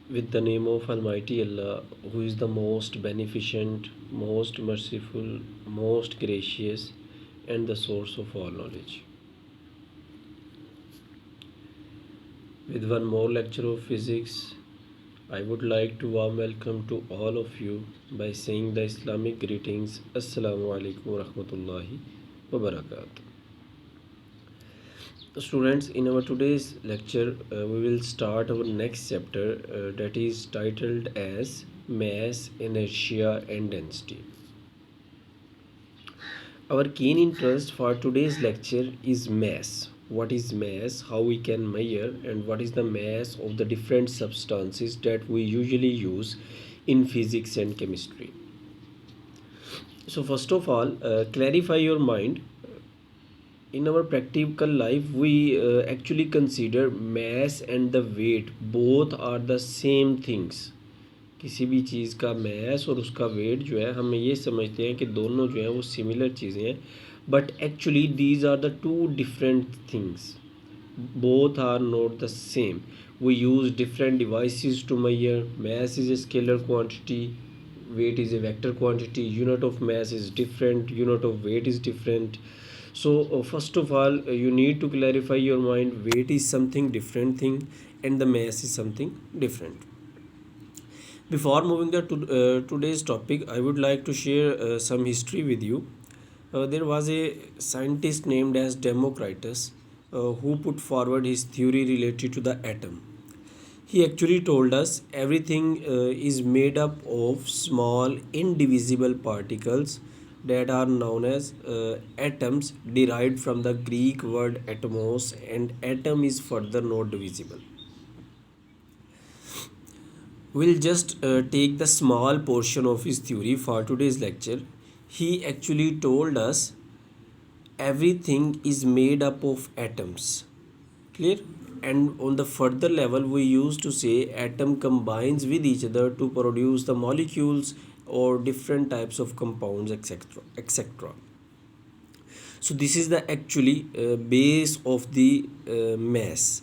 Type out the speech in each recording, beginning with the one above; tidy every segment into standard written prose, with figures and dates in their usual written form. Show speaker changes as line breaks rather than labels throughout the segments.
With the name of Almighty Allah, who is the most beneficent, most merciful, most gracious, and the source of all knowledge. With one more lecture of physics, I would like to warm welcome to all of you by saying the Islamic greetings. Assalamu alaikum wa rahmatullahi wa barakatuh. Students, in our today's lecture, we will start our next chapter that is titled as Mass, Inertia and Density. Our keen interest for today's lecture is mass. What is mass, how we can measure, and what is the mass of the different substances that we usually use in physics and chemistry. So first of all, clarify your mind. In our practical life, we actually consider mass and the weight both are the same things. किसी भी चीज़ का mess और उसका wait जो है हम ये समझते हैं कि दोनों जो हैं वो सिमिलर चीज़ें हैं, but actually these are the two different things. Both are not the same. We use different devices to measure. Mass is a scalar quantity, weight is a vector quantity, unit of mass is different, unit of weight is different. So first of all, you need to clarify your mind. Weight is something different thing and the mass is something different. Before moving to today's topic, I would like to share some history with you. There was a scientist named as Democritus who put forward his theory related to the atom. He actually told us everything is made up of small indivisible particles that are known as atoms, derived from the Greek word atomos, and atom is further not divisible. We'll just take the small portion of his theory for today's lecture. He actually told us everything is made up of atoms. Clear? And on the further level, we used to say atom combines with each other to produce the molecules or different types of compounds, etc. etc. So this is the actually base of the mass.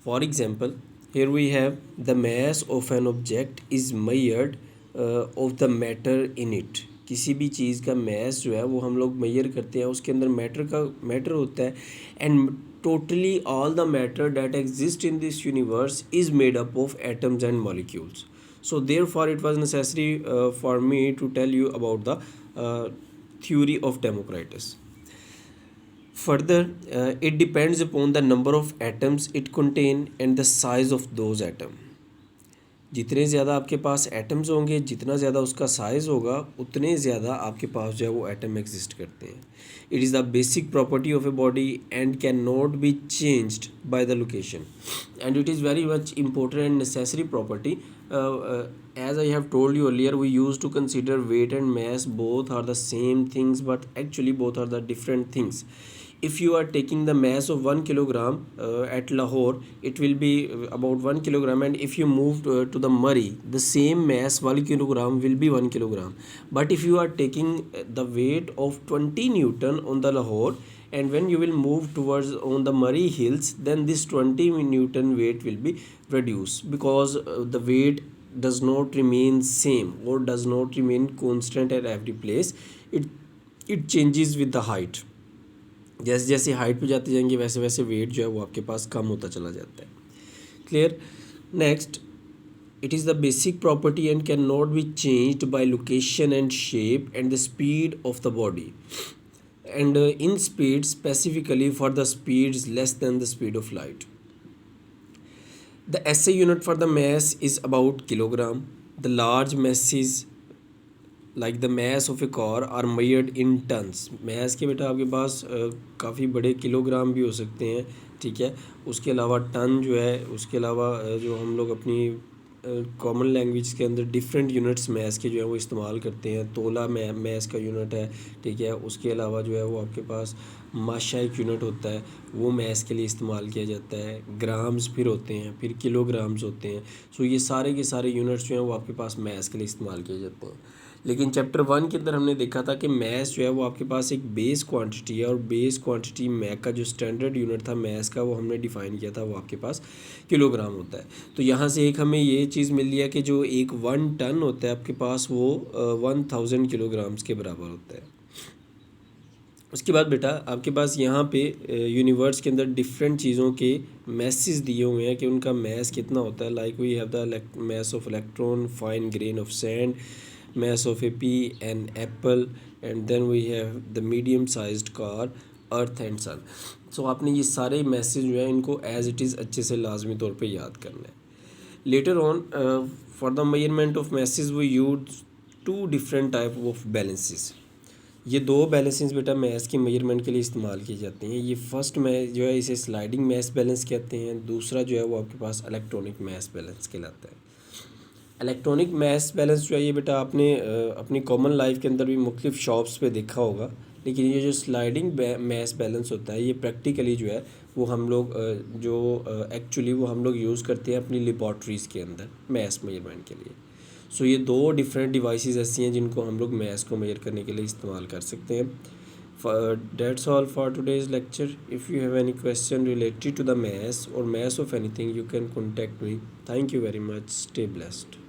For example, here we have the mass of an object is measured of the matter in it. किसी भी चीज़ का mess जो है वो हम लोग major करते हैं, उसके अंदर मैटर होता है, and totally all the matter that exist in this universe is made up of atoms and molecules. So therefore it was necessary for me to tell you about the theory of Democritus. Further, it depends upon the number of atoms it contain and the size of those atoms. जितने ज़्यादा आपके पास atoms होंगे, जितना ज़्यादा उसका size होगा, उतने ज़्यादा आपके पास जो है वो एटम एग्जिस्ट करते हैं. It is the basic property of a body and can not be changed by the location, and it is very much important and necessary property. As I have told you earlier, we used to consider weight and mass both are the same things, but actually both are the different things. If you are taking the mass of 1 kilogram at Lahore, it will be about 1 kilogram, and if you move to the Murray, the same mass 1 kilogram will be 1 kilogram. But if you are taking the weight of 20 Newton on the Lahore, and when you will move towards on the Murray Hills, then this 20 Newton weight will be reduced, because the weight does not remain same or does not remain constant at every place. It changes with the height. जैसे जैसे height पे जाते जाएंगे वैसे वैसे wait जो है वो आपके पास कम होता चला जाता है. Clear? Next, it is the basic property and cannot be changed by location and shape and the speed of the body, and in speed specifically for the speeds less than the speed of light. The SI unit for the mass is about kilogram. The large masses like the mass of a car are measured in tons. Mass के बेटा आपके पास काफ़ी बड़े kilogram भी हो सकते हैं, ठीक है. उसके अलावा टन जो है, उसके अलावा जो हम लोग अपनी कॉमन लैंग्वेज के अंदर डिफरेंट यूनिट्स मैस के जो है वो इस्तेमाल करते हैं. तोला मैस का यूनिट है, ठीक है. उसके अलावा जो है वो आपके पास माशा एक यूनिट होता है, वो मैस के लिए इस्तेमाल किया जाता है. ग्राम्स फिर होते हैं, फिर किलोग्राम्स होते हैं. सो ये सारे के सारे यूनिट्स जो हैं वो आपके पास मैस के लिए इस्तेमाल किए जाते हैं. लेकिन चैप्टर 1 के अंदर हमने देखा था कि मैथ जो है वो आपके पास एक बेस क्वांटिटी है, और बेस क्वांटिटी मैथ का जो स्टैंडर्ड यूनिट था मैथ का वो हमने डिफ़ाइन किया था, वो आपके पास किलोग्राम होता है। तो यहाँ से एक हमें ये चीज़ मिल लिया कि जो एक 1 टन होता है आपके पास वो 1000 किलोग्राम्स के बराबर होता है। उसके बाद बेटा आपके पास यहाँ पे यूनिवर्स के अंदर डिफरेंट चीज़ों के मैसेज दिए हुए हैं कि उनका मैस कितना होता है। Like we have the mass of electron, fine grain of sand, mass of a pea, an apple, and then we have the medium sized car, earth and sun. So आपने ये सारे मैसेज जो है इनको as it is अच्छे से लाजमी तौर पे याद करना है। Later on for the measurement of masses we use 2 different type of balances. ये 2 बैलेंसेस बेटा मैथ की मेजरमेंट के लिए इस्तेमाल किए जाते हैं। ये फर्स्ट मैथ जो है इसे स्लाइडिंग मैथ बैलेंस कहते हैं, दूसरा जो है वो आपके पास इलेक्ट्रॉनिक मैथ बैलेंस कहलाता है। इलेक्ट्रॉनिक मैथ बैलेंस जो है ये बेटा आपने अपनी कॉमन लाइफ के अंदर भी मुख्तलिफ शॉप्स पे देखा होगा, लेकिन ये जो स्लाइडिंग मैथ बैलेंस होता है ये प्रैक्टिकली जो है वो हम लोग एक्चुअली वो हम लोग यूज़ करते हैं अपनी लेबॉर्ट्रीज़ के अंदर मैथ मेजरमेंट के लिए। सो ये 2 डिफरेंट डिवाइसेस ऐसी हैं जिनको हम लोग मैथ को मेजर करने के लिए इस्तेमाल कर सकते हैं। That's all for today's lecture. If you have any question related to the maths or maths of anything, you can contact me. Thank you very much. Stay blessed.